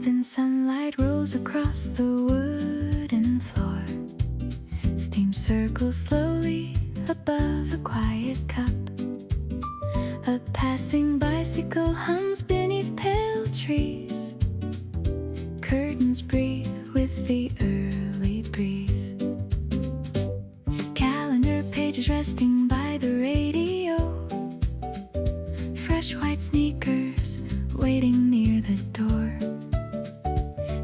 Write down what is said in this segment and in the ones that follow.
Then sunlight rolls across the wooden floor. Steam circles slowly above a quiet cup. A passing bicycle hums beneath pale trees. Curtains breathe with the early breeze. Calendar pages resting by the radio. Fresh white sneakers waiting near the door.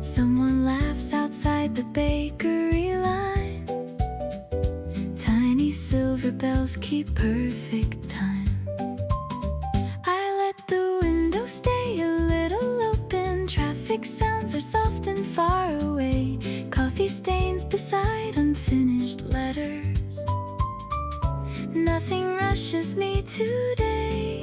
Someone laughs outside the bakery line. Tiny silver bells keep perfect time. I let the window stay a little open. Traffic sounds are soft and far away. Coffee stains beside unfinished letters. Nothing rushes me today.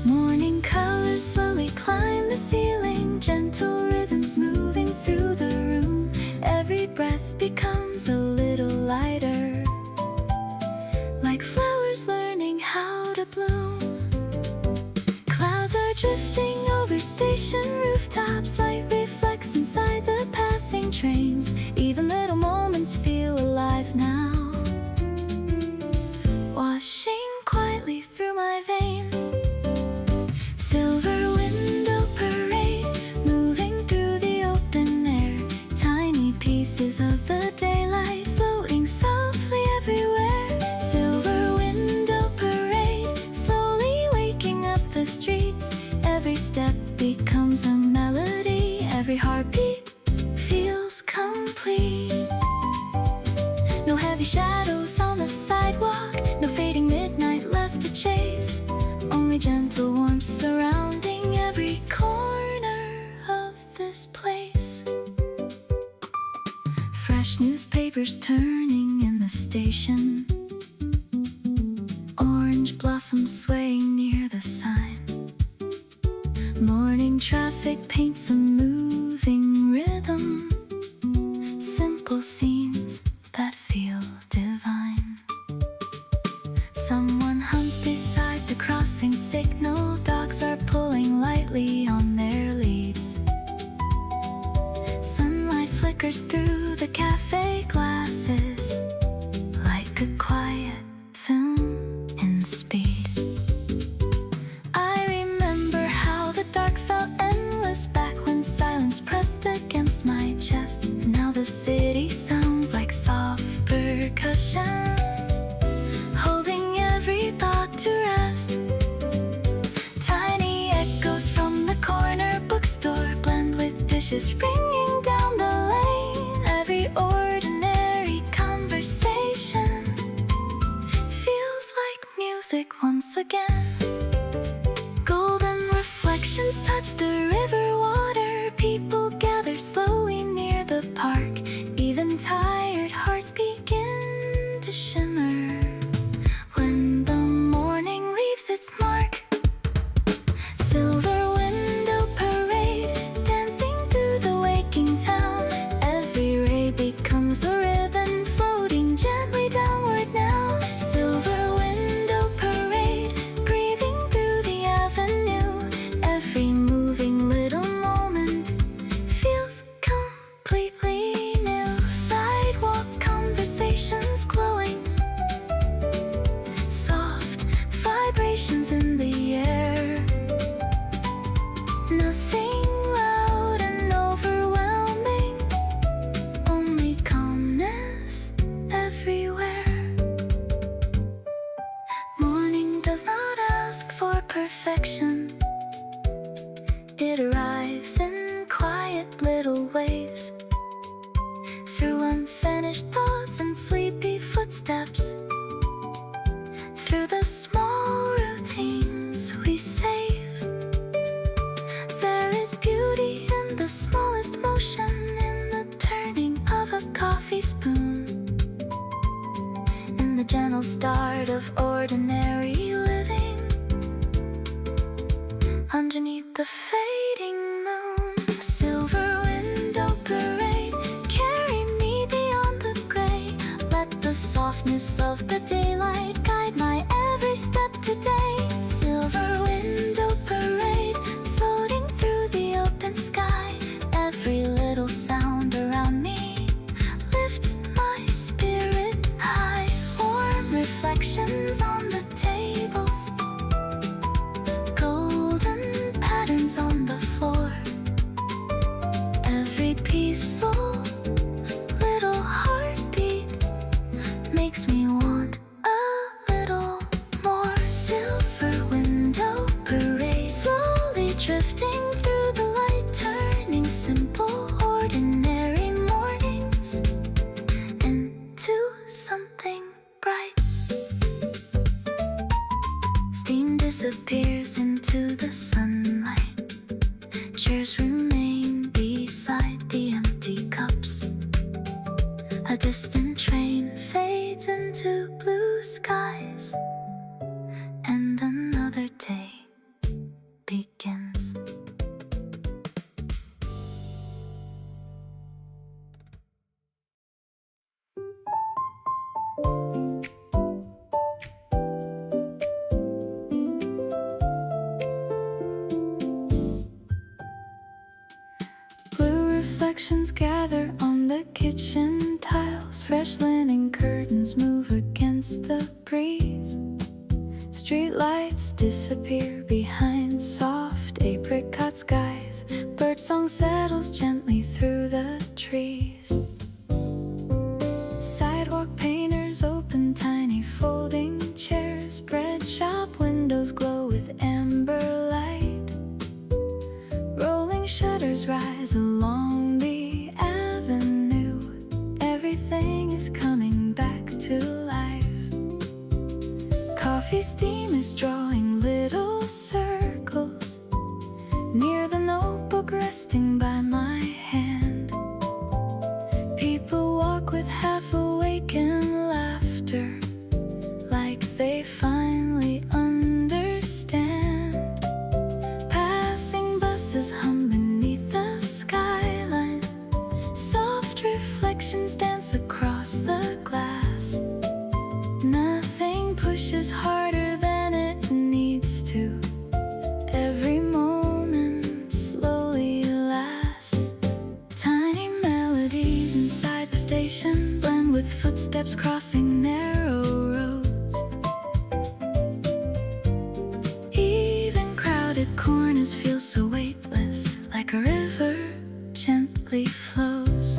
Morning colors slowly climb the ceiling. Gentle rhythms moving through the room. Every breath becomes a little lighter, like flowers learning how to bloom. Clouds are drifting over station rooftops. Light reflects inside the passing trains. Even little moments feel alive now, washing quietly through my veins. Silver window parade, moving through the open air. Tiny pieces of the daylight floating softly everywhere. Silver window parade, slowly waking up the streets. Every step becomes a melody. Every heartbeat feels complete. No heavy shadows on the sidewalk. No fading midnight left to chase. Only gentle warmth surrounding every corner of this place. Fresh newspapers turning in the station. Orange blossoms swaying near the sign. Morning traffic paints a moving rhythm. Simple scenes that feel divine. Someone hums beside the crossing signal. Dogs are pulling lightly on their leads. Sunlight flickers through the cafe glasses, like a quiet film in speed. I remember how the dark felt endless back when silence pressed against my chest. Now the city sounds like soft percussion, holding every thought to rest. Tiny echoes from the corner bookstore blend with dishes ringing down the lane. Every ordinary conversation feels like music once again. Golden reflections touch the river water. People gather slowly near the park. Even tired hearts begin to shimmer when the morning leaves its mark. Silver window parade, dancing through the waking town. Every ray becomes a ribbon floating gently downward now. Silver window parade, breathing through the avenue. Every moving little moment feels completely new. Sidewalk conversations glowing, soft vibrations in the air. Nothing loud and overwhelming, only calmness everywhere. Morning does not ask for perfection. It arrives in quiet little waves, through unfinished thoughts and sleepy footsteps, through the small routines we save. There is beauty in the smallest motion, in the turning of a coffee spoon, in the gentle start of ordinary living, underneath the fading moon. Silver window parade, carry me beyond the gray. Let the softness of the daylight makes me want a little more. Silver window parade, slowly drifting through the light, turning simple, ordinary mornings into something bright. Steam disappears into the sunlight. Chairs remain beside the empty cups. A distant train fades into blue skies, and another day begins. Blue reflections gather on the kitchen tiles. Fresh linen curtains move against the breeze. Street lights disappear behind soft apricot skies. Birdsong settles gently through the trees. Sidewalk painters open tiny folding chairs. Bread shop windows glow with amber light. Rolling shutters rise along the avenue. Everything is coming back to life. Coffee steam is drawing little circles near the notebook resting by my hand. People walk with half-awakened laughter, like they finally understand. Passing buses hum beneath the skyline. Soft reflections dance across the glass. Nothing pushes harder than it needs to. Every moment slowly lasts. Tiny melodies inside the station blend with footsteps crossing narrow roads. Even crowded corners feel so weightless, like a river gently flows.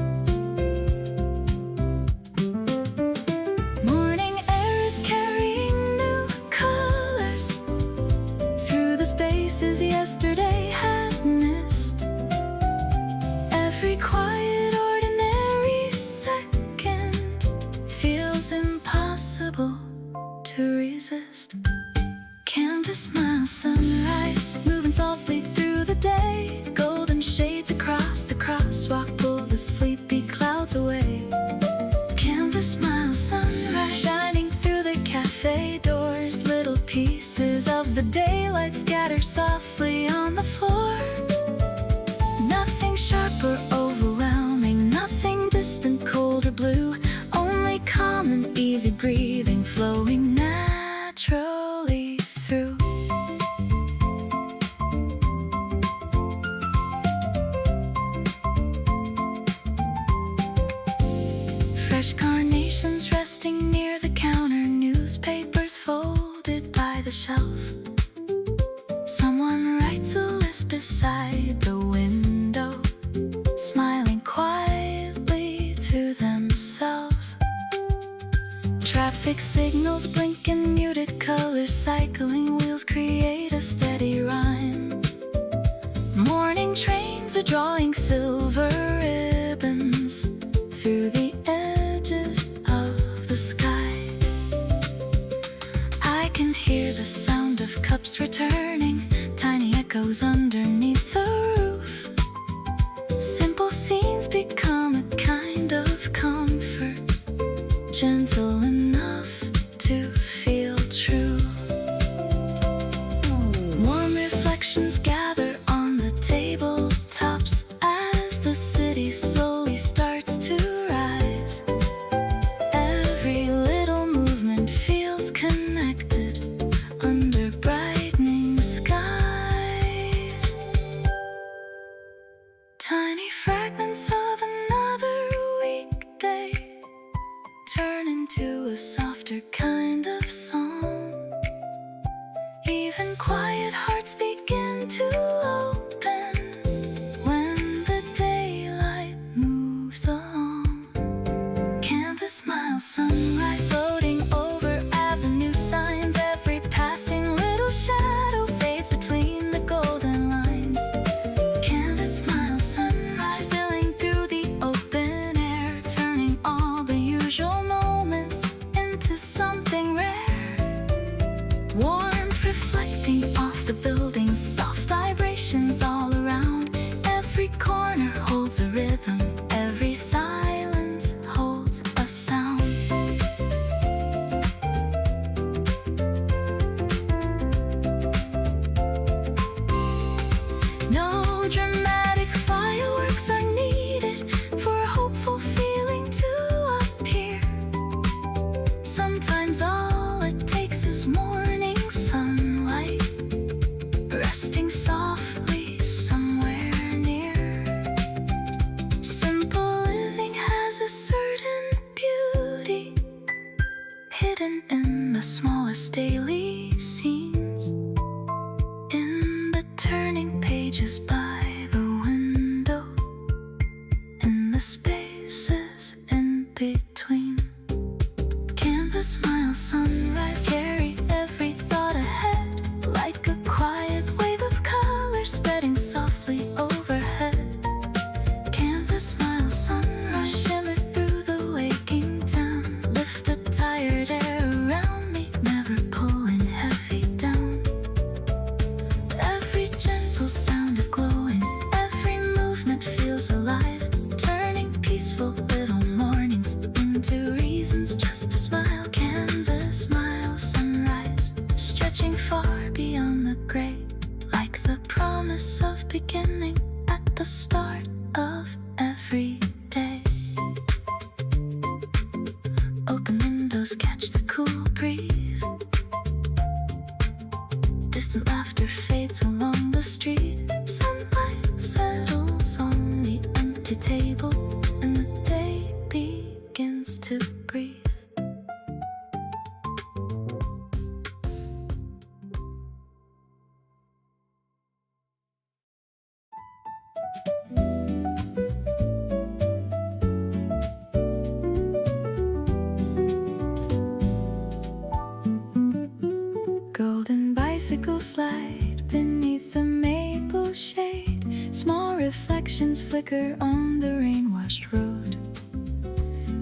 Morning air is carrying new colors through the spaces yesterday had missed. Every quiet, ordinary second feels impossible to resist. Canvas smile sunrise, moving softly through the day. Golden shades across the crosswalk pull the sleepy clouds away. Canvas smile sunrise, shining through the cafe doors. Little pieces of the daylight scatter softly on the floor. Nothing sharp or overwhelming, nothing distant, cold or blue. Only calm and easy breathing flowing naturally through. Fresh carnations resting near the counter. Newspapers folded by the shelf. Someone writes a list beside the window, smiling quietly to themselves. Traffic signals blink in muted colors. Cycling wheels create a steady rhyme. Morning trains are drawing silver ribbons through the edges of the sky. I can hear the sound of cups returning, tiny echoes underneath the roof. Simple scenes become a kind of comfort, gentle enough to feel true. Warm reflections gather on the tabletops as the city slowly starts to rise. Every little movement feels connected under brightening skies. Tiny fragments of another weekday turn into a softer kind of song. Even quiet hearts begin to open when the daylight moves along. Canvas smiles sunrise floating over avenue signs. Every passing little shadow fades between the golden lines. Canvas smile sunrise spilling through the open air, turning all the usual moments into something rare. Warmth reflecting off the buildings, soft vibrations all around. Every corner holds a rhythm, every silence holds a sound. No dramatic fireworks are needed for a hopeful feeling to appear. Sometimes all it takes is morning sunlight resting softly somewhere near. Simple living has a certain beauty hidden in the smallest daily scenes, in the turning pages by the window, in the spaces in between. Canvas smile sunrise carried every thought ahead, like a quiet wave of color spreading softly overhead. Canvas smile sunrise shimmer through the waking town, lift the tired air around me, never pulling heavy down. Every gentle sound is glowing, every movement feels alive, turning peaceful little mornings into reasons just to smile. Canvas smile sunrise stretching far beyond the gray, like the promise of beginning at the start of every day. Open windows catch the cool breeze, distant laughter fades along the street. Sunlight settles on the empty table, and the day begins to breathe. Golden bicycle slide beneath the maple shade. Small reflections flicker on the rain-washed road.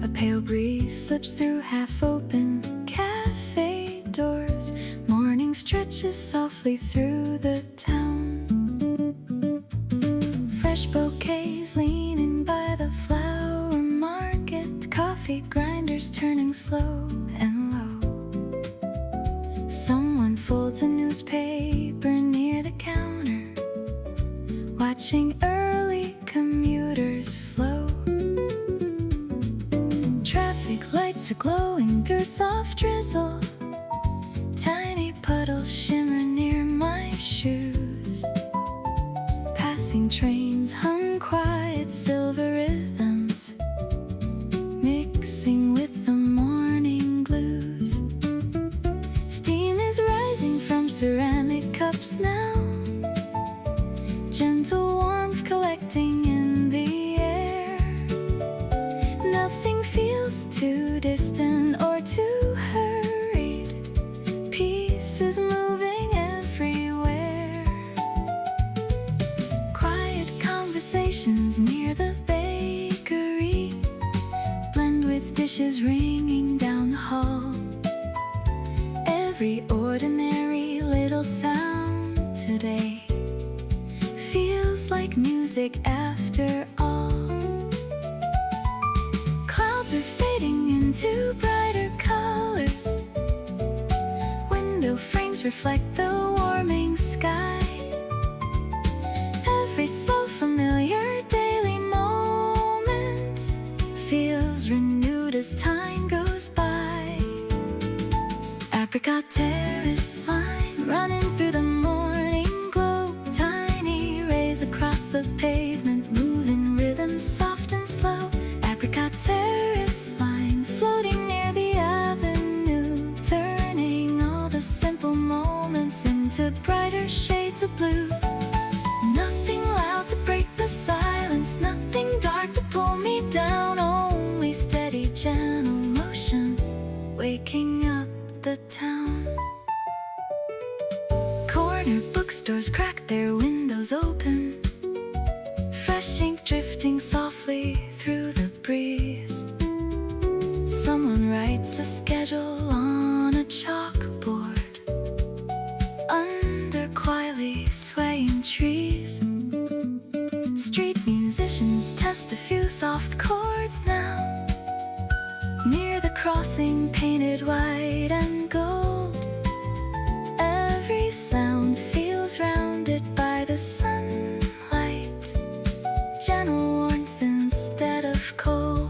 A pale breeze slips through half-open cafe doors. Morning stretches softly through the town. Fresh bouquets leaning by the flower market. Coffee grinders turning slow and low. Someone folds a newspaper near the counter, watching early commuters flow. Traffic lights are glowing through soft drizzle. Tiny puddles shimmer near my shoes. Passing trains hum quiet silver rhythms, mixing with the morning blues. Steam is rising from ceramic cups now, gentle warmth collecting in the air. Nothing feels too distant or too hurried. Peace is moving everywhere. Quiet conversations near the bakery blend with dishes ringing down the hall. Every ordinary little sound today feels like music after all. Clouds are fading into brighter colors. Window frames reflect the warming sky. Every slow, familiar daily moment feels renewed as time goes by. Apricot Terrace Line running through the morning glow. Tiny rays across the pavement, moving rhythm soft and slow. Apricot Terrace Line floating near the avenue, turning all the simple moments into brighter shades of blue. Nothing loud to break the silence, nothing dark to pull me down, only steady gentle motion waking up the town. Corner bookstores crack their windows open, fresh ink drifting softly through the breeze. Someone writes a schedule on a chalkboard under quietly swaying trees. Street musicians test a few soft chords now, near the crossing painted white and gold. Every sound feels rounded by the sunlight, gentle warmth instead of cold.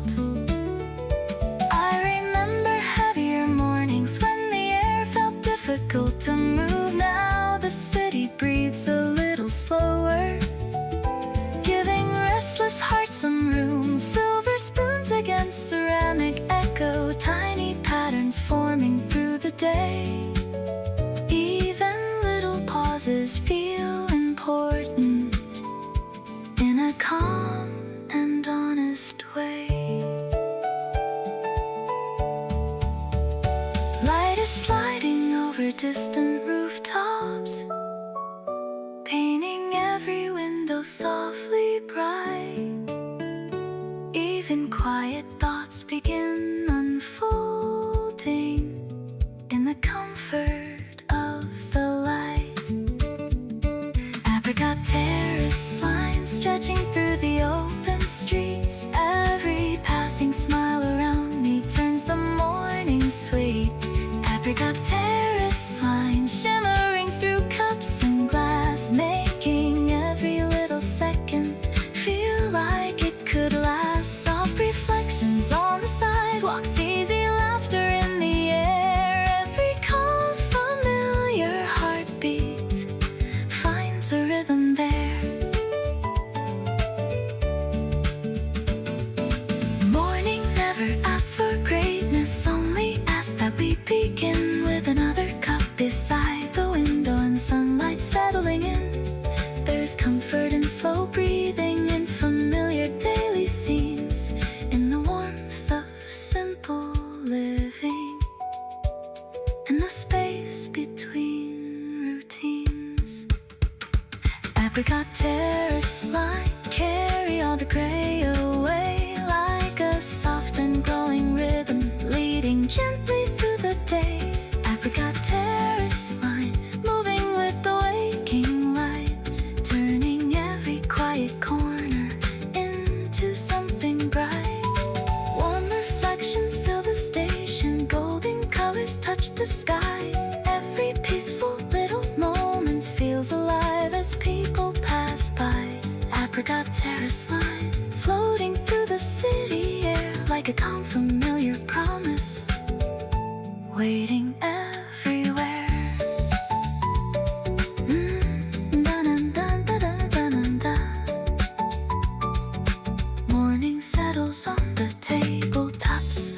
I remember heavier mornings when the air felt difficult to move. Now the city breathes a little slower, giving restless hearts some room. Silver spoons against ceramic echo, tiny patterns forming through the day. Even little pauses feel important in a calm and honest way. Light is sliding over distant rooftops, painting every window softly bright. Even quiet thoughts begin unfolding in the comfort of the light. Apricot Terrace Line stretching through the open streets. Every passing smile around me turns the morning sweet. Apricot Terrace Line shimmering through cups and glass, making every little second feel like it could last. Soft reflections on the sidewalks, easy laughter in the air. Every calm, familiar heartbeat finds a rhythm there. Morning never asks for greatness, only asks that we begin with another cup beside the window and sunlight settling in. There's comfort in slow breathing, in familiar daily scenes, in the warmth of simple living, in the space between routines. Apricot Terrace Line, carry all the gray away like a soft and glowing ribbon, leading gently through the day. Apricot Terrace Line, moving with the waking light, turning every quiet corner into something bright. Warm reflections fill the station, golden colors touch the sky. Every peaceful little moment feels alive as people pass by. Apricot Terrace Line, floating through the city air like a calm, familiar promise, waiting everywhere. Da-da-da-da-da-da-da. Morning settles on the tabletops,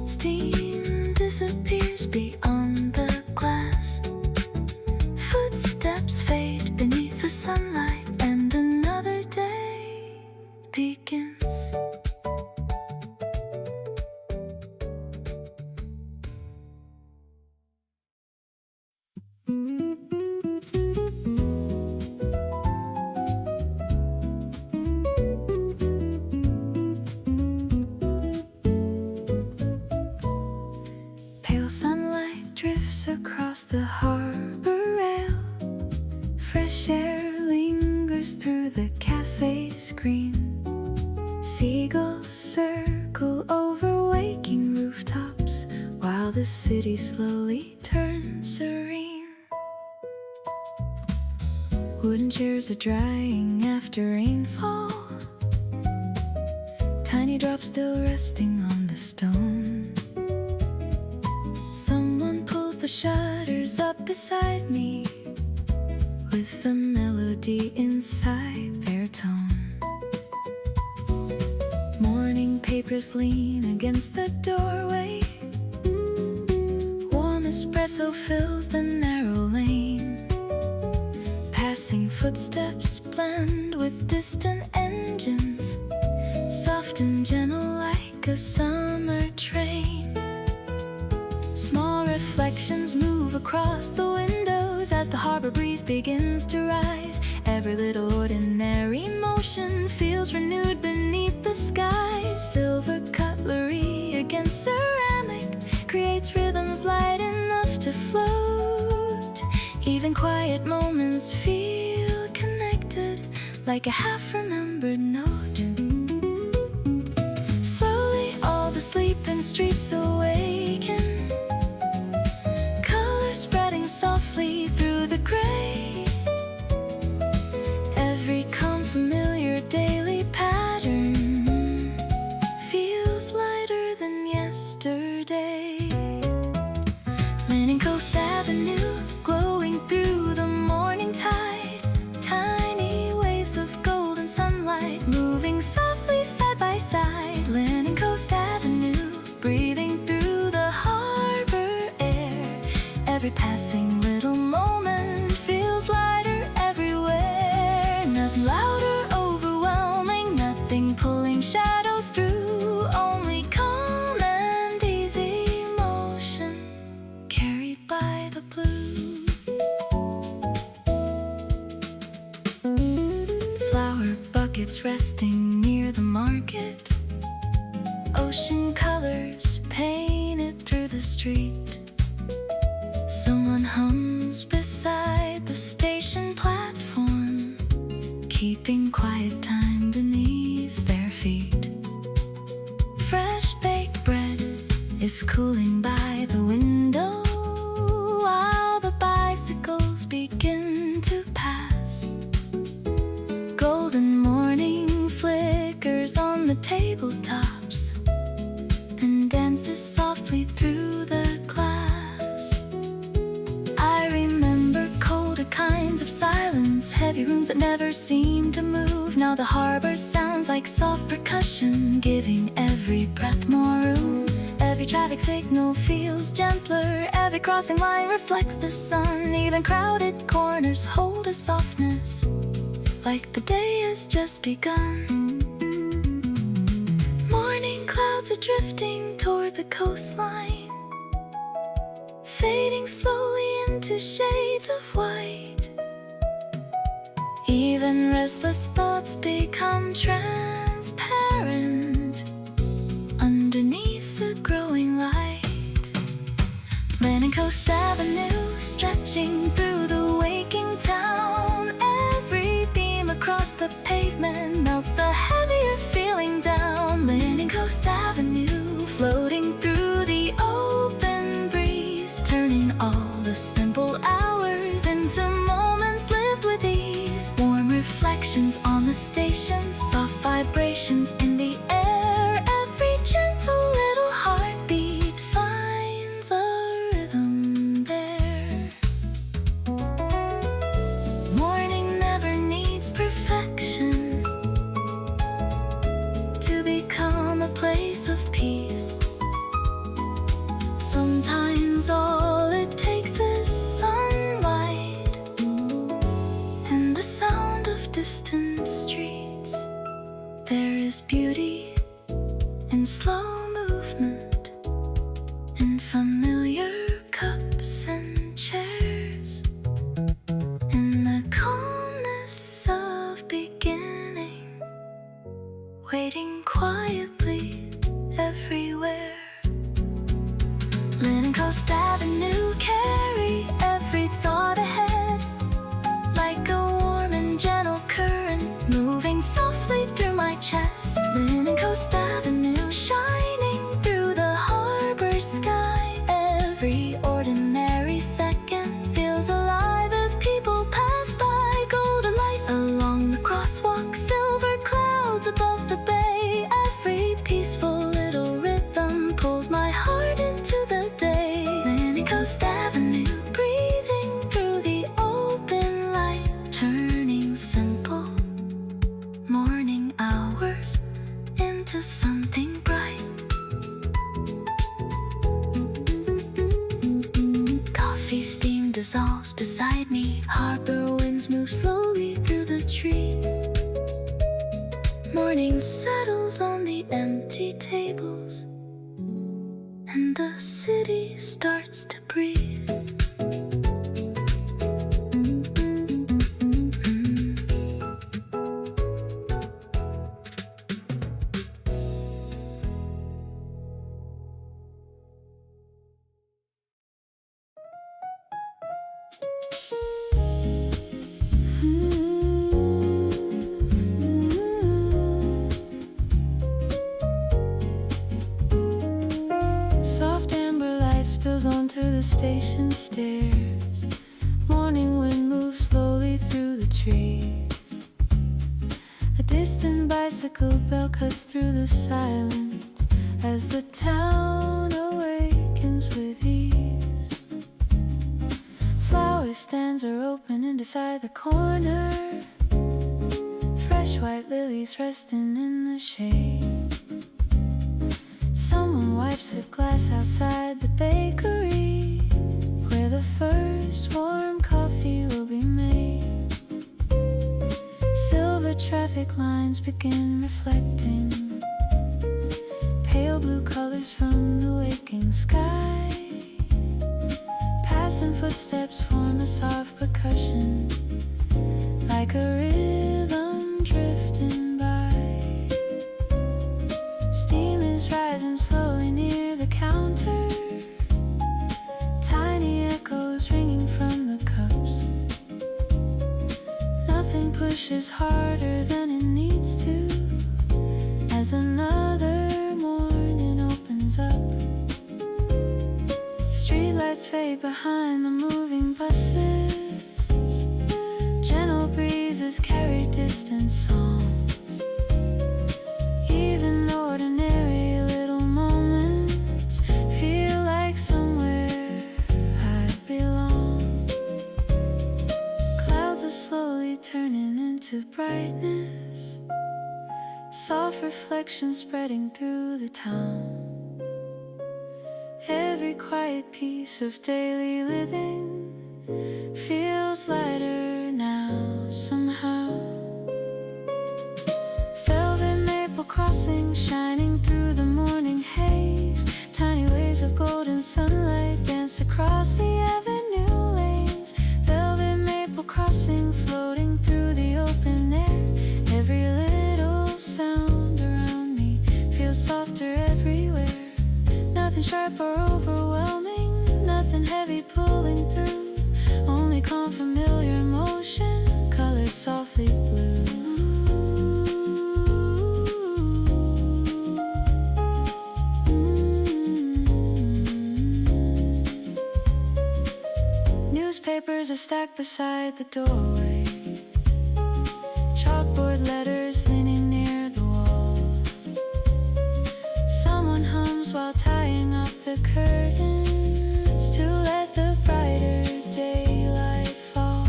steam disappears beyond the glass. Footsteps fade beneath the sunlight, and another day begins. Pale sunlight drifts across the harbor rail. Fresh air lingers through the cafe screen. Seagulls circle over waking rooftops while the city slowly turns serene. Wooden chairs are drying after rainfall, tiny drops still resting on the stone. Someone pulls the shutters up beside me, with the melody inside their tone. Morning papers lean against the doorway. Warm espresso fills the narrow lane. Passing footsteps blend with distant engines, soft and gentle like a summer train. begins to rise. Every little ordinary motion feels renewed beneath the sky. Silver cutlery against ceramic creates rhythms light enough to float. Even quiet moments feel connected, like a half-remembered note. Slowly all the sleeping streets awaken, color spreading softly through the gray. Every calm, familiar daily pattern feels lighter than yesterday. Leaning Coast Avenue, glowing through the morning tide. Tiny waves of golden sunlight moving softly side by side. Leaning Coast Avenue, breathing through the harbor air. Every passing little moment feels lighter everywhere. Nothing louder, overwhelming, nothing pulling shadows through. Only calm and easy motion carried by the blue. Flower buckets resting near the market. Ocean colors painted through the street. Someone hums beside the station platform, keeping quiet time beneath their feet. Fresh baked bread is cooling by the window, while the bicycles begin to pass. Golden morning flickers on the tabletops and dances softly through the glass. I remember colder kinds of silence, heavy rooms that never seem to move. Now the harbor sounds like soft percussion, giving every breath more room. Every traffic signal feels gentler, every crossing line reflects the sun. Even crowded corners hold a softness, like the day has just begun. Morning clouds are drifting toward the coastline, fading slowly into shades of white. Even restless thoughts become transparent underneath the growing light. Leaning Coast Avenue, stretching through the waking town. Every beam across the pavement melts the heavier feeling down. Leaning Coast Avenue, floating through the open breeze, turning all the simple hours into moments lived with ease. Warm reflections on the station, soft vibrations in the air. Every gentle little heartbeat finds a rhythm there. Morning never needs perfection to become a place of peace. Sometimes all it takes is sunlight and the sound of distant streets. There is beauty in slow movement, in familiar cups and chairs, in the calmness of beginning, waiting quietly everywhere. Leaning Coast Avenue, carry every thought ahead, like a warm and gentle current moving softly through my chest. Leaning Coast Avenue, shining through the harbor sky. Every ordinary second feels alive as people pass by. Golden light along the crosswalk, silver clouds above the bay. Every peaceful little rhythm pulls my heart into the day. Leaning Coast Avenue, breathing through the open light, turning simple morning hours into something bright. Coffee steam dissolves beside me, harbor winds move slowly through the trees. Morning settles on the empty tables, and the city starts to breathe. spills onto the station stairs. Morning wind moves slowly through the trees. A distant bicycle bell cuts through the silence as the town awakens with ease. Flower stands are open and beside the corner, fresh white lilies resting in the shade. Someone wipes a glass outside the bakery, where the first warm coffee will be made. Silver traffic lines begin reflecting pale blue colors from the waking sky. Passing footsteps form a soft percussion, like a rhythm drifting by. Steam is rising slowly near the counter, tiny echoes ringing from the cups. Nothing pushes harder than it needs to, as another morning opens up. Streetlights fade behind the moving buses. Gentle breezes carry distant songs. Even ordinary little moments feel like somewhere I belong. Clouds are slowly turning into brightness, soft reflections spreading through the town. Every quiet piece of daily living feels lighter now somehow. Velvet maple crossing shining through the morning haze. Tiny waves of golden sunlight dance across the avenue lanes. Velvet maple crossing floating through the open air. Every little sound around me feels softer everywhere. Nothing sharp or overwhelming, nothing heavy pulling through. Only calm familiar motion, colored softly blue. Newspapers are stacked beside the doorway, chalkboard letters leaning near the wall. Someone hums while tying up the curtains to let the brighter daylight fall.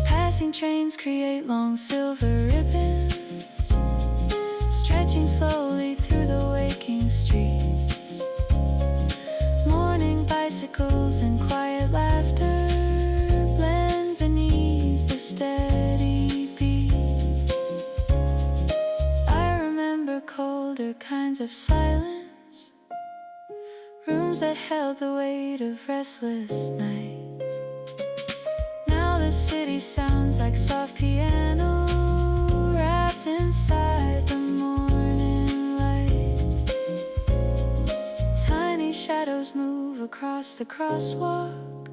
Passing trains create long silver ribbons, stretching slowly through the waking streets. Morning bicycles and quiet laughter blend beneath the steady beat. I remember colder kinds of silence, rooms that held the weight of restless nights. Now the city sounds like soft piano wrapped inside the morning light. Tiny shadows move across the crosswalk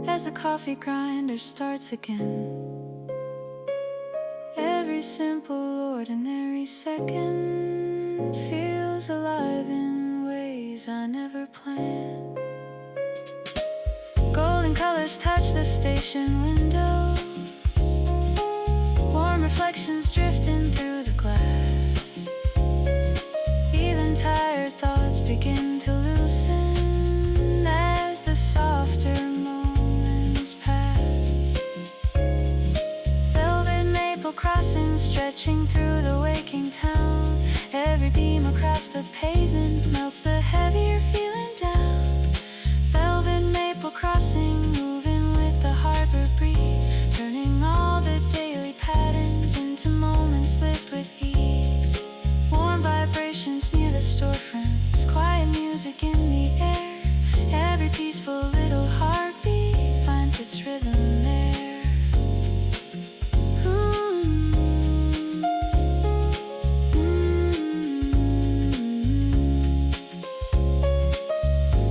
as the coffee grinder starts again. Every simple, ordinary second feels alive in ways I never planned. Golden colors touch the station windows, warm reflections drifting through the glass. Even tired thoughts begin to loosen as the softer moments pass. Velvet maple crossing stretching through the waking town. Every beam across the pavement melts the heavier feeling down. Velvet maple crossing moving with the harbor breeze, turning all the daily patterns into moments lived with ease. Warm vibrations near the storefronts, quiet music in the air. Every peaceful little heartbeat finds its rhythm there.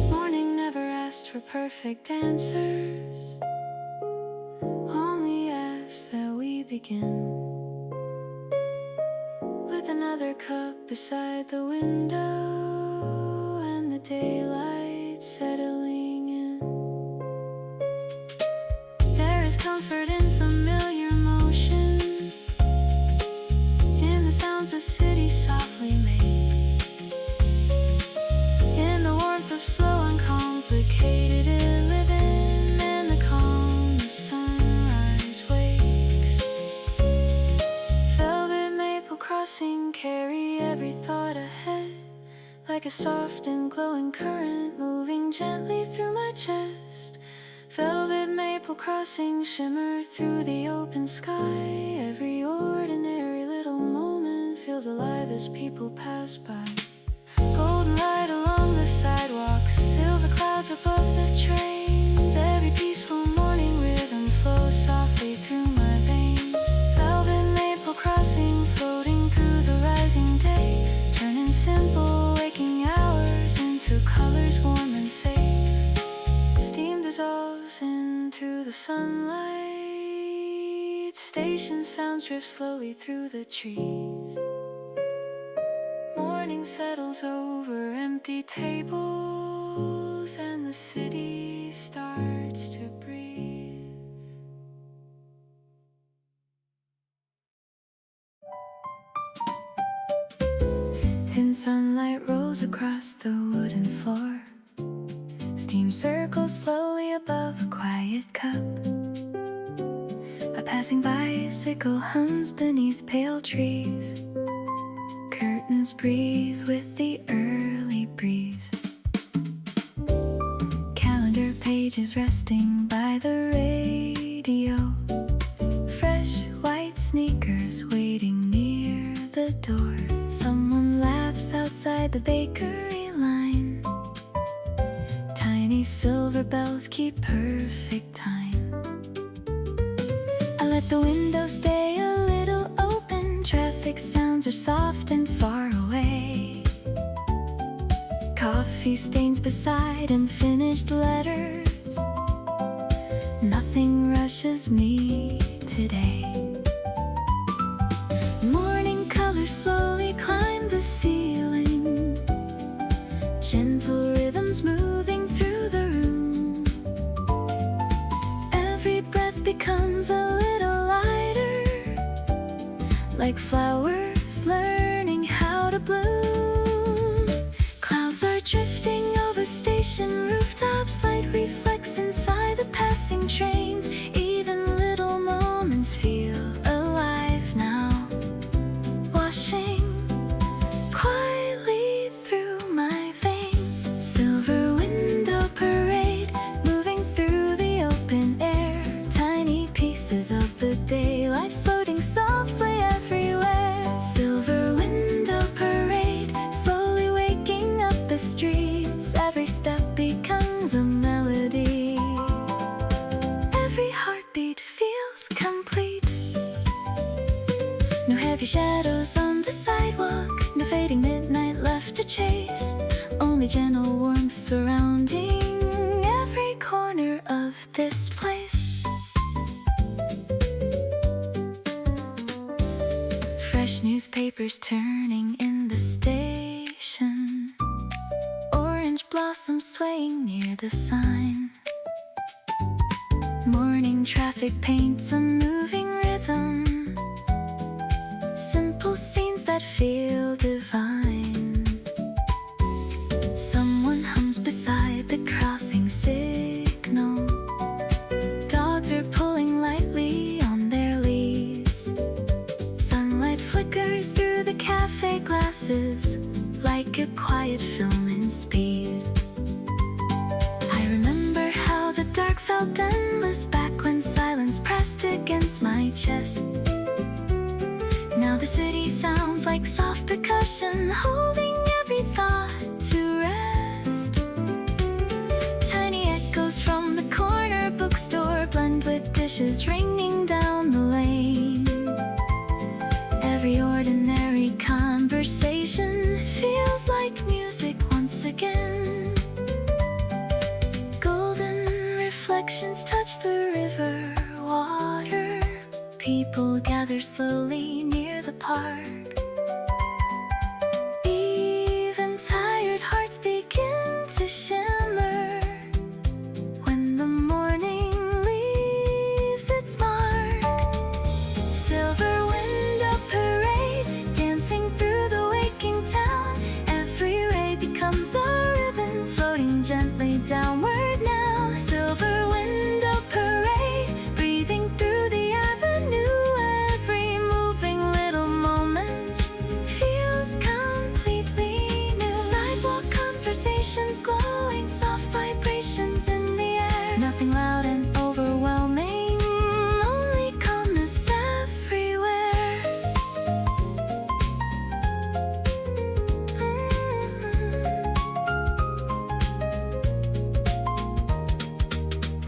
Morning never asked for perfect answers, only asked that we begin. With another cup beside the window, daylight settling in. There is comfort in familiar motion, in the sounds the city softly makes, in the warmth of slow uncomplicated living, and the calm the sunrise wakes. Velvet maple crossing carry every thought ahead, like a soft and glowing current moving gently through my chest. Velvet maple crossing shimmer through the open sky. Every ordinary little moment feels alive as people pass by. Golden light along the sidewalks, silver clouds above the trains. Every peaceful morning rhythm flows softly through my veins. Velvet maple crossing floating through the rising day, turning simple waking hours into colors warm and safe. Steam dissolves into the sunlight. Station sounds drift slowly through the trees. Morning settles over empty tables, and the city starts to breathe. Thin sunlight rolls across the wooden floor. Steam circles slowly above a quiet cup. A passing bicycle hums beneath pale trees. Curtains breathe with the early breeze. Calendar pages resting by the radio. Fresh white sneakers waiting near the door. Someone laughs outside the bakery line. Tiny silver bells keep perfect time. I let the window stay a little open. Traffic sounds are soft and far away. Coffee stains beside unfinished letters. Nothing rushes me today. Morning colors slowly climb the ceiling. Gentle rhythms moving through the room. Every breath becomes a little lighter, like flowers learning how to bloom. Clouds are drifting over station rooftops. Light reflects inside the passing trains. Even little moments feel alive now, washing quietly through my veins. Silver window parade moving through the open air. Tiny pieces of the daylight floating softly everywhere. Silver window parade slowly waking up the streets. Every step becomes a melody. Every heartbeat feels complete. No heavy shadows on the sidewalk, no fading midnight left to chase. Only gentle warmth surrounding every corner of this place. Fresh newspapers turning in the station. Orange blossoms swaying near the sign. Morning traffic paints a moving rhythm. Simple scenes that feel divine. Someone hums beside the crossing signal. Dogs are pulling lightly on their leads. Sunlight flickers through the cafe glasses, like a quiet film in speed. I remember how the dark felt endless back when silence pressed against my chest. Now the city sounds like soft percussion, holding every thought to rest. Tiny echoes from the corner bookstore blend with dishes ringing down the lane. Every ordinary conversation feels like music once again. Golden reflections touch the river water. People gather slowly near the park. Even tired hearts begin becomes a ribbon floating gently downward now. Silver window parade, breathing through the avenue. Every moving little moment feels completely new. Sidewalk conversations glowing, soft vibrations in the air. Nothing loud and overwhelming, only calmness everywhere.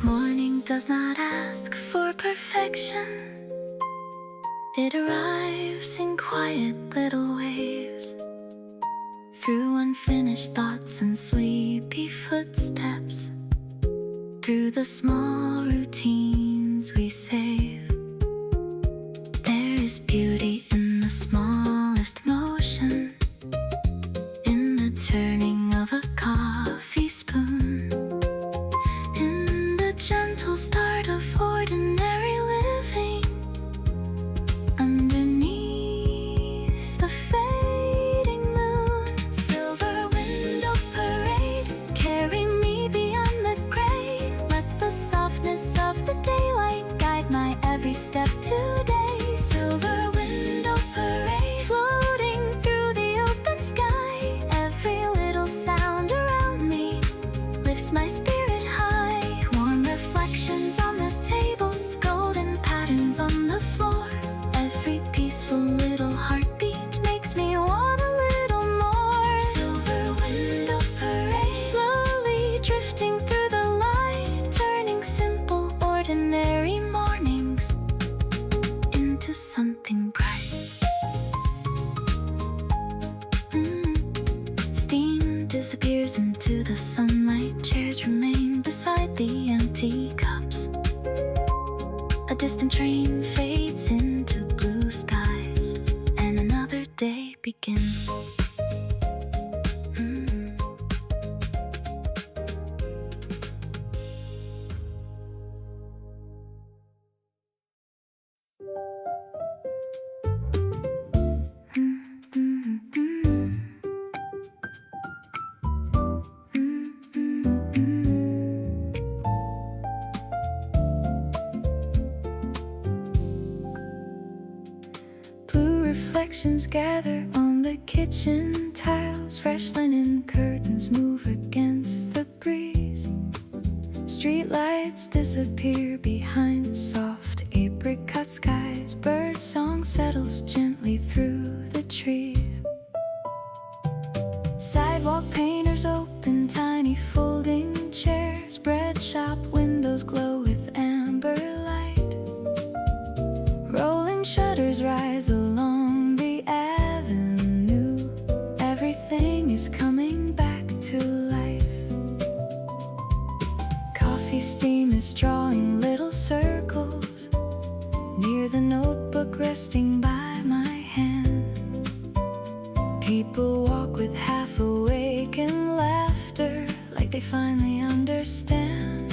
Morning does not ask for perfection. It arrives in quiet little waves, through unfinished thoughts and sleepy footsteps, through the small routines we save. There is beauty in the smallest motion, in the turning of a coffee spoon, in the gentle start of ordinary living, underneath the fading moon. Silver window parade, carry me beyond the gray. Let the softness of the daylight guide my every step today. Silver window parade, floating through the open sky. Every little sound around me lifts my spirit high. Warm reflections on the tables, golden patterns on the floor. Every peaceful little heartbeat makes me want a little more. Silver window parade, slowly drifting through the light, turning simple, ordinary mornings into something bright. Steam disappears into the sunlight, chairs remain beside the empty cups. A distant train fades into blue skies, and another day begins. Blue reflections gather on the kitchen tiles. Fresh linen curtains move against the breeze. Street lights disappear behind soft apricot skies. Bird song settles gently through the trees. Sidewalk painters open tiny folding chairs. Bread shop windows glow with amber light. Rolling shutters rise along the avenue. Everything is coming back to life. Coffee steam is drawing little circles near the notebook resting by my hand. People walk with half awakened laughter, like they finally understand.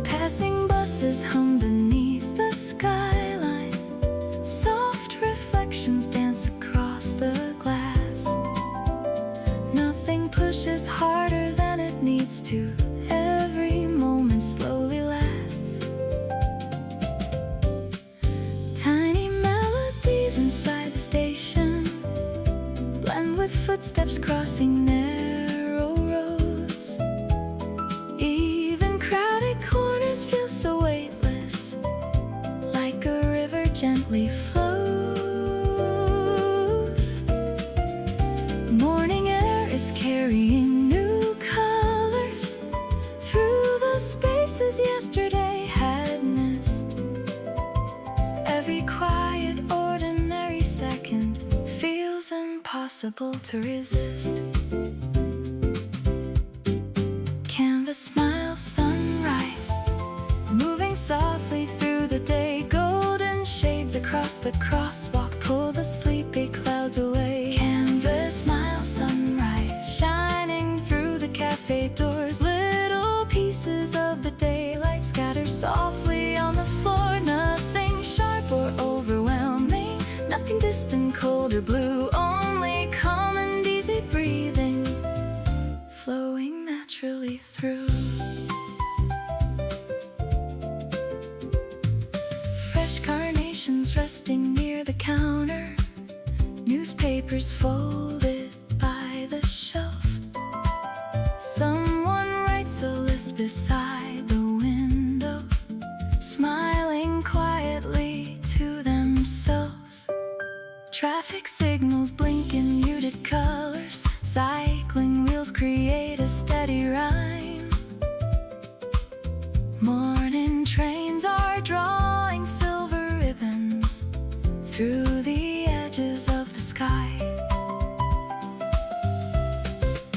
Passing buses hum beneath the skyline. Soft reflections dance across the glass. Nothing pushes harder than it needs to. Every moment slowly lasts. Tiny melodies inside the station blend with footsteps crossing narrow roads. Even crowded corners feel so weightless, like a river gently flows. Morning air is carrying new colors through the spaces yesterday had missed. Every quiet, ordinary second feels impossible to resist. Canvas smile, sunrise, moving softly through the day. Golden shades across the crosswalk pull the sleepy clouds away. Canvas smile, sunrise, shining through the cafe doors. Little pieces of the daylight scatter softly on the floor. Nothing sharp or overwhelming, nothing distant, cold or blue, only papers folded by the shelf. Someone writes a list beside the window, smiling quietly to themselves. Traffic signals blink in muted colors. Cycling wheels create a steady rhyme. Morning trains are drawing silver ribbons through the edges of the sky.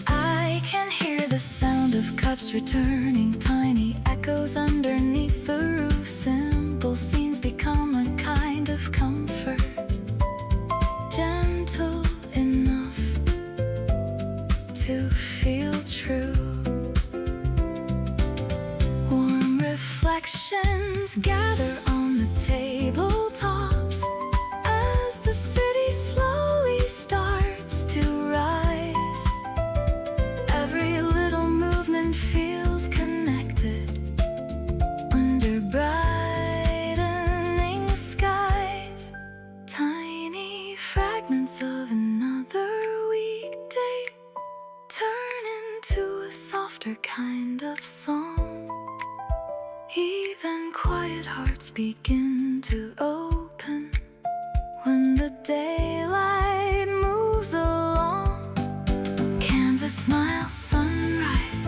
I can hear the sound of cups returning, tiny echoes underneath the roof. Simple scenes become a kind of comfort, gentle enough to feel true. Warm reflections gather on the tabletops as the city slowly starts to rise. Every little movement feels connected under brightening skies. Tiny fragments of another weekday turn into a softer kind of song. Even quiet hearts begin to open when the daylight moves along. Canvas smile, sunrise,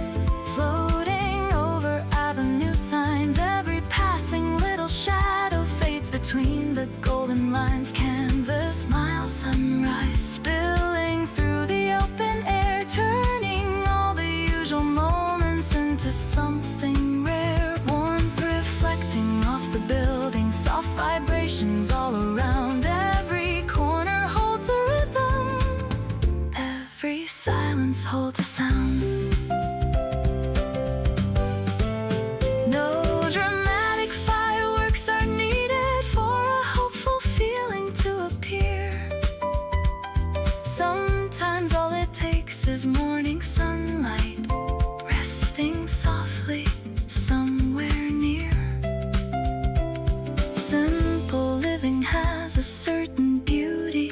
floating over avenue signs. Every passing little shadow fades between the golden lines. Canvas smile, sunrise, spilling through the open air, turning all the usual moments into something rare. Warmth reflecting off the building, soft vibrations all around. Every corner holds a rhythm, every silence holds a sound. No dramatic fireworks are needed for a hopeful feeling to appear. Sometimes all it takes is morning sunlight resting softly somewhere near. Simple living has a certain beauty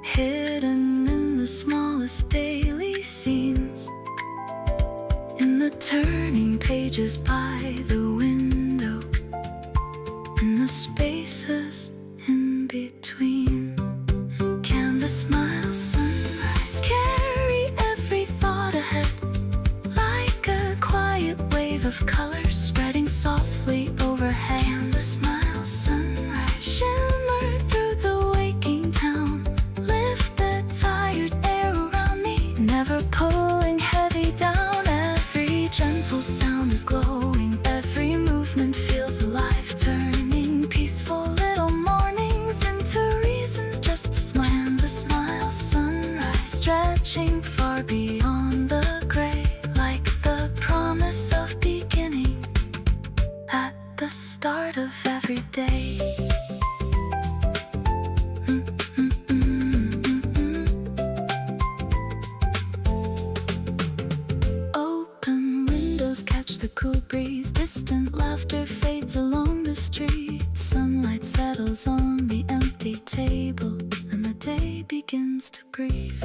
hidden in the smallest daily scenes. In the turning pages by the window, in the spaces in between. Canvas smile, sunrise, carry every thought ahead like a quiet wave of colors spreading softly overhead. Canvas smile, sunrise, shimmer through the waking town. Lift the tired air around me, never pulling heavy down. Every gentle sound is glowing, every movement feels alive, turning peaceful little mornings into reasons just to smile. Canvas smile, sunrise, stretching far beyond the gray, like the promise of beginning at the start of every day. Open windows catch the cool breeze, distant laughter fades along the street. Sunlight settles on the empty table and the day begins to breathe.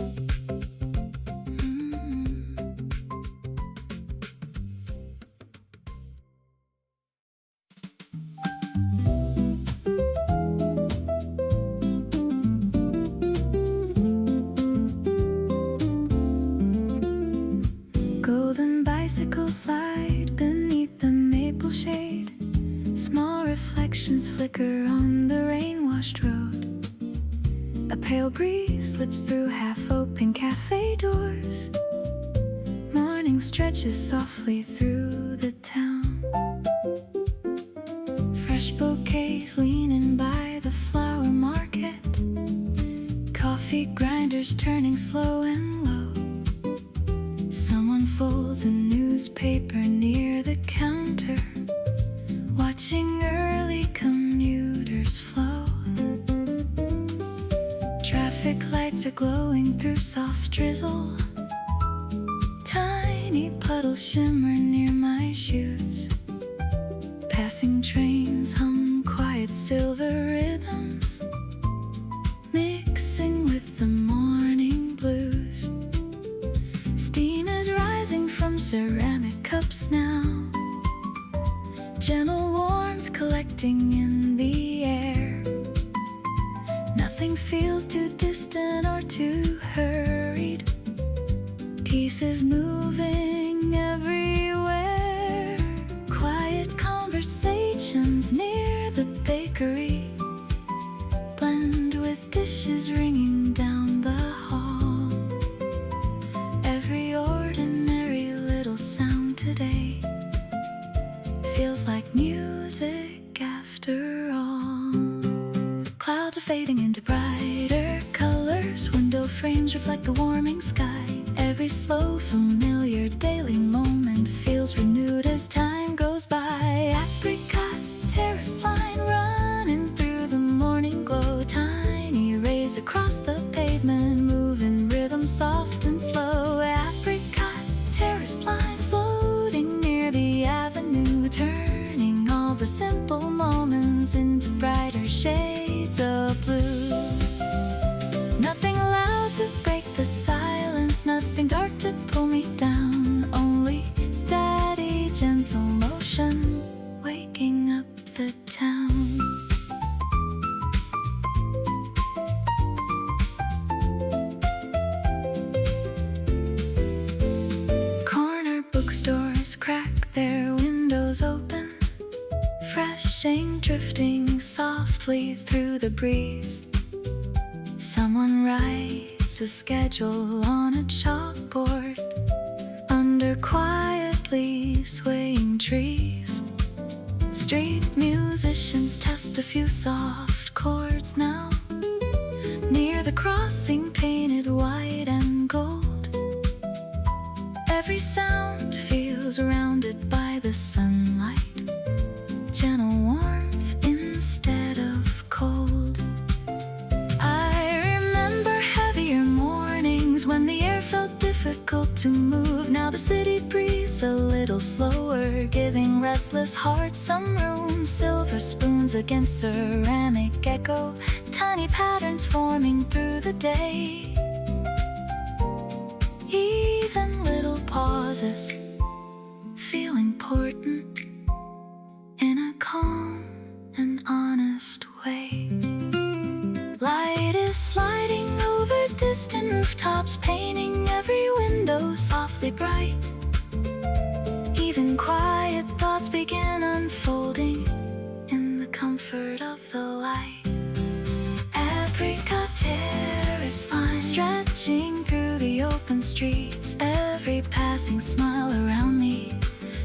Golden bicycles slide beneath the maple shade. Small reflections flicker on the rain-washed road. A pale breeze slips through half-open cafe doors. Morning stretches softly through the town. Fresh bouquets leaning by the flower market. Coffee grinders turning slow and low. Someone folds a newspaper near the counter, watching early commuters flow. Traffic lights are glowing through soft drizzle. Tiny puddles shimmer near my shoes. Passing trains hum quiet silver rhythms, mixing with the morning floating in the air. Nothing feels too distant or too hurried. Pieces moving everywhere. Quiet conversations near the bakery blend with dishes ringing down the hall. Every ordinary little sound today feels like music after all. Clouds are fading into brighter colors. Window frames reflect the warming sky. Every slow, familiar daily moment feels renewed as time goes by. Apricot Terrace Line running through the morning glow. Tiny rays across the pavement move in rhythm soft and slow. Apricot Terrace Line floating near the avenue, turning all the simple moments into brighter shades of blue. Nothing loud to break the silence, nothing dark to pull me down. Only steady, gentle motion waking up the town. Corner bookstores crack their windows open. Fresh ink drifting softly through the breeze. Someone writes a schedule on a chalkboard under quietly swaying trees. Street musicians test a few soft chords now, near the crossing painted white and gold. Every sound feels surrounded by the sunlight, gentle warmth instead of cold. I remember heavier mornings when the air felt difficult to move. Now the city breathes a little slower, giving restless hearts some room. Silver spoons against ceramic echo, tiny patterns forming through the day. Even little pauses feel important in a calm and honest way. Light is sliding over distant rooftops, painting every window softly bright. Even quiet thoughts begin unfolding in the comfort of the light. Apricot Terrace Line stretching through the open streets. Every passing smile around me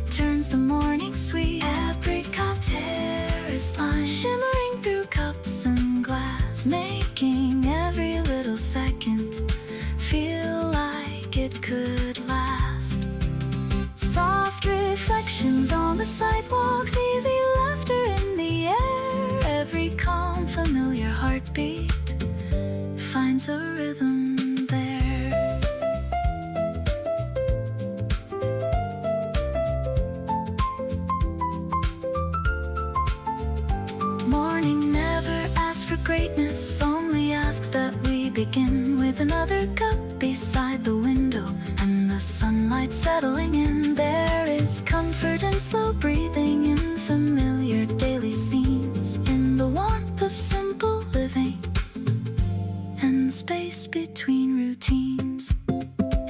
turns the morning sweet. Apricot Terrace Line shimmering through cups and glass, making every little second feel like it could last. Soft reflections on the sidewalks, easy laughter in the air. Every calm, familiar heartbeat finds a rhythm there. Morning never asks for greatness, only asks that we begin with another cup beside the window and the sunlight settling in. There is comfort and slow breathing in familiar daily scenes, in the warmth of simple living and space between routines.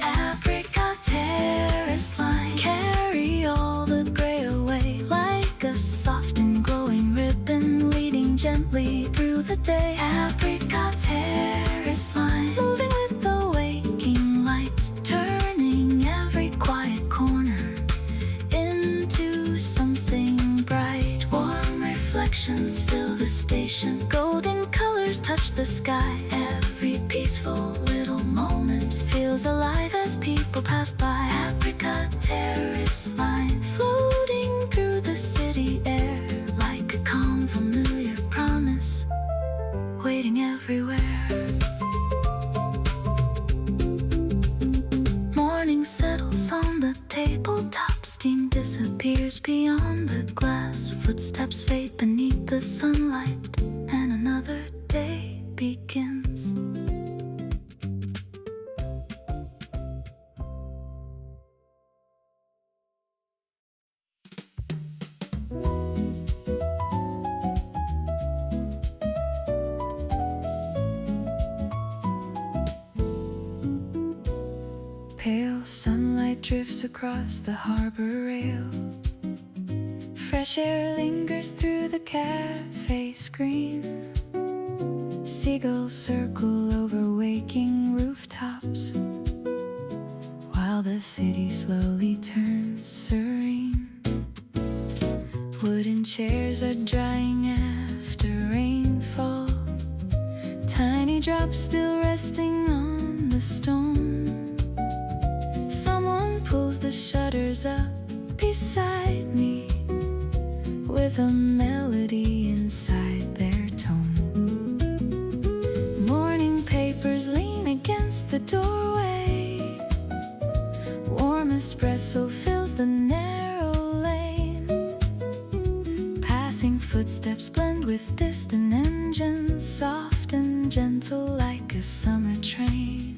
Apricot Terrace Line carry all the gray away, like a soft and glowing ribbon leading gently through the day. Apricot Terrace Line moving with the waking light, turning every quiet corner into something bright. Warm reflections fill the station, golden colors touch the sky. Every peaceful little moment feels alive as people pass by. Apricot Terrace Line floating through the city air, like a calm familiar promise waiting everywhere. Morning settles on the tabletop, steam disappears beyond the glass. Footsteps fade beneath the sunlight, and another day begins. Pale sunlight drifts across the harbor rail. Fresh air lingers through the cafe screen. Seagulls circle over waking rooftops, while the city slowly turns serene. Wooden chairs are drying after rainfall, tiny drops still resting on the stone. Someone pulls the shutters up beside me, with a melody inside their tone. Morning papers lean against the doorway. Warm espresso fills the narrow lane. Passing footsteps blend with distant engines, soft and gentle like a summer train.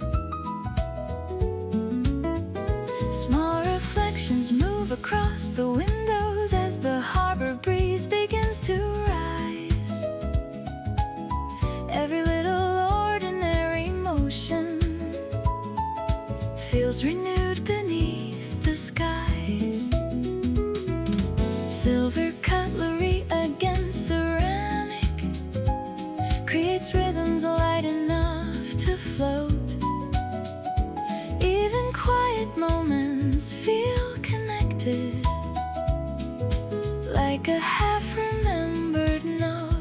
Small reflections move across the windows as the harbor breeze begins to rise. Every little ordinary motion feels renewed beneath the skies. Silver cutlery against ceramic creates rhythms light enough to float. Even quiet moments feel connected, like a half-remembered note.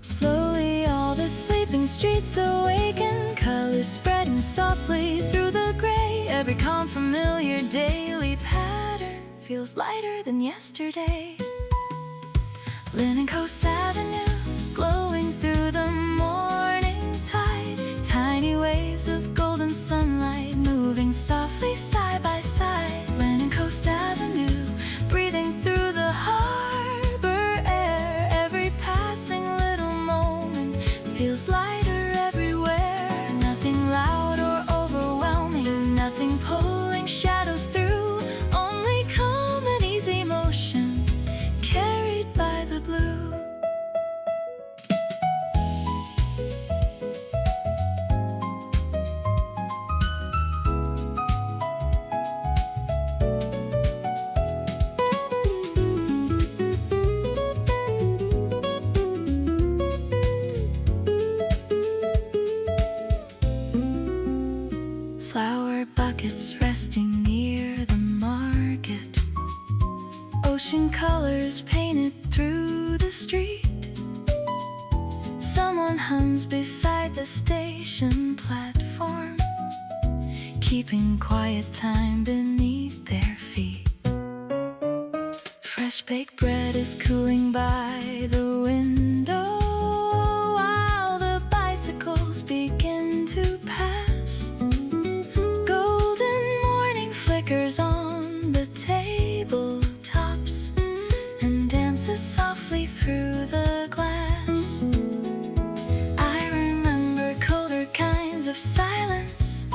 Slowly all the sleeping streets awaken, colors spreading softly through the gray. Every calm familiar daily pattern feels lighter than yesterday. Linen Coast Avenue glowing through the morning tide. Tiny waves of golden sunlight moving softly side by side. Linen Coast Avenue breathing through the harbor air. Every passing little moment feels lighter everywhere. Nothing loud or overwhelming, nothing pulling shadows through. Only calm and easy motion carried by the blue. Flower buckets resting near the market. Ocean colors painted through the street. Someone hums beside the station platform, keeping quiet time beneath their feet. Fresh baked bread is cooling by the window, while the bicycles begin to pass. Golden morning flickers on the tabletops and dances softly through the glass. I remember colder kinds of silence,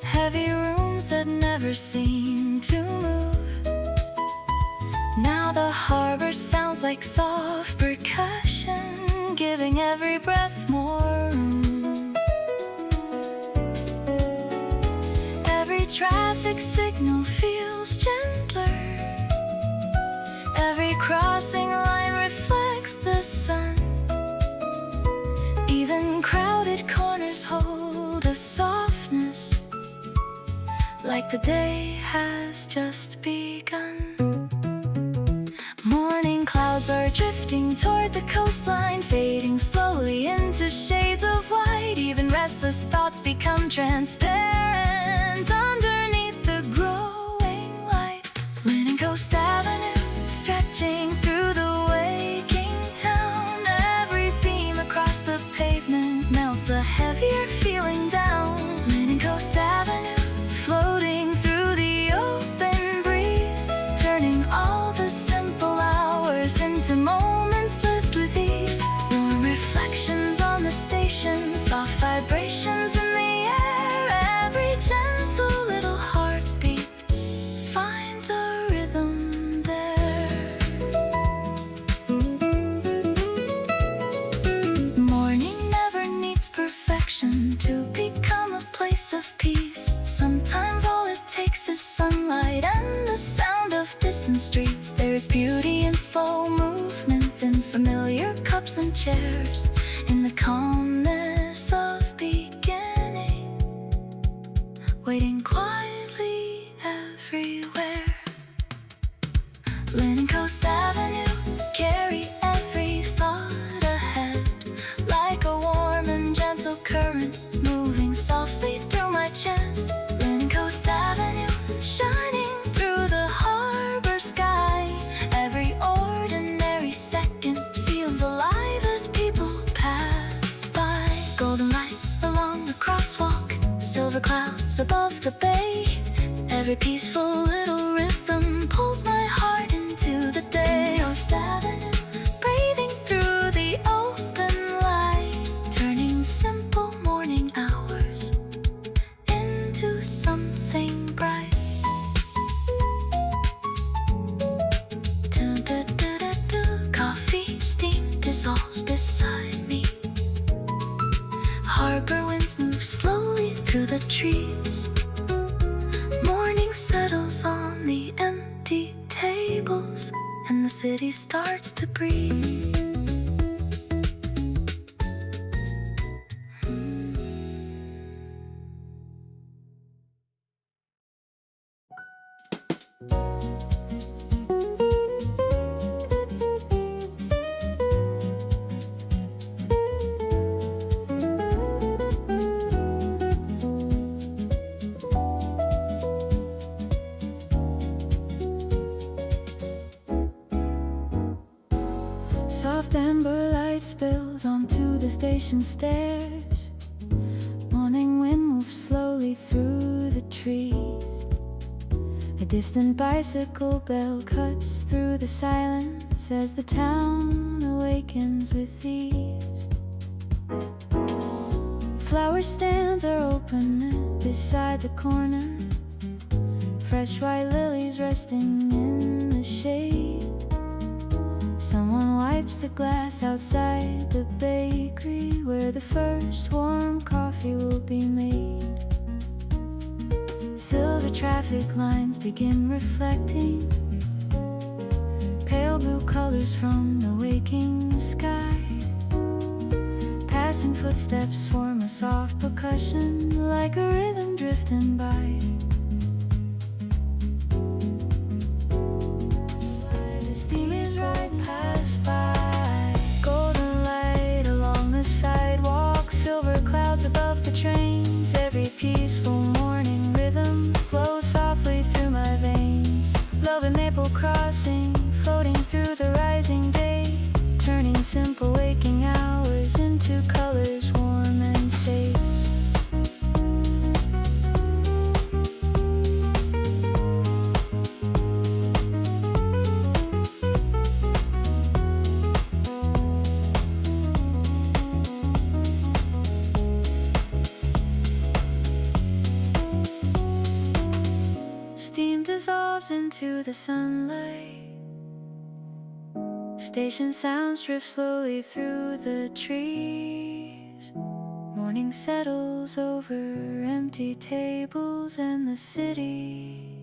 heavy rooms that never seem to move. Now the harbor sounds like soft percussion, giving every breath more room. Every traffic signal feels gentler. Every crossing line reflects the sun. Even crowded corners hold a softness, like the day has just begun. Morning clouds are drifting toward the coastline, fading slowly into shades of white. Even restless thoughts become transparent underneath the growing light. Linen Coast Avenue stretching through the waking town. Every beam across the pavement melts the heavier feeling down. Linen Coast Avenue floating through the open breeze, turning all the simple hours into moments lived with ease. Warm reflections on the station, soft vibrations in the air. of peace. Sometimes all it takes is sunlight and the sound of distant streets. There's beauty in slow movement, in familiar cups and chairs, in the calmness of beginning, waiting quietly everywhere. Linen Coast Avenue, carry every thought ahead, like a warm and gentle current moving softly through my chest. Linen Coast Avenue, shining through the harbor sky. Every ordinary second feels alive as people pass by. Golden light along the crosswalk, silver clouds above the bay. Every peaceful little rhythm pulls my heart into the day. Coast Avenue, breathing through the open light, turning simple morning hours into something bright. Coffee steam dissolves beside me. Harbor winds move slowly through the trees. Morning settles on the empty tables, and the city starts to breathe. Soft amber light spills onto the station stairs. Morning wind moves slowly through the trees. A distant bicycle bell cuts through the silence as the town awakens with ease. Flower stands are open beside the corner. Fresh white lilies resting in the shade. Someone wipes the glass outside the bakery where the first warm coffee will be made. Silver traffic lines begin reflecting pale blue colors from the waking sky. Passing footsteps form a soft percussion like a rhythm drifting by. Steam is rising, pass by. Golden light along the sidewalk, silver clouds above the trains. Every peaceful morning rhythm flows softly through my veins. Love and Maple Crossing, floating through the rising day, turning simple waking hours into colors warm and safe. Steam dissolves into the sunlight. Station sounds drift slowly through the trees. Morning settles over empty tables, and the city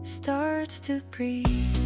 starts to breathe.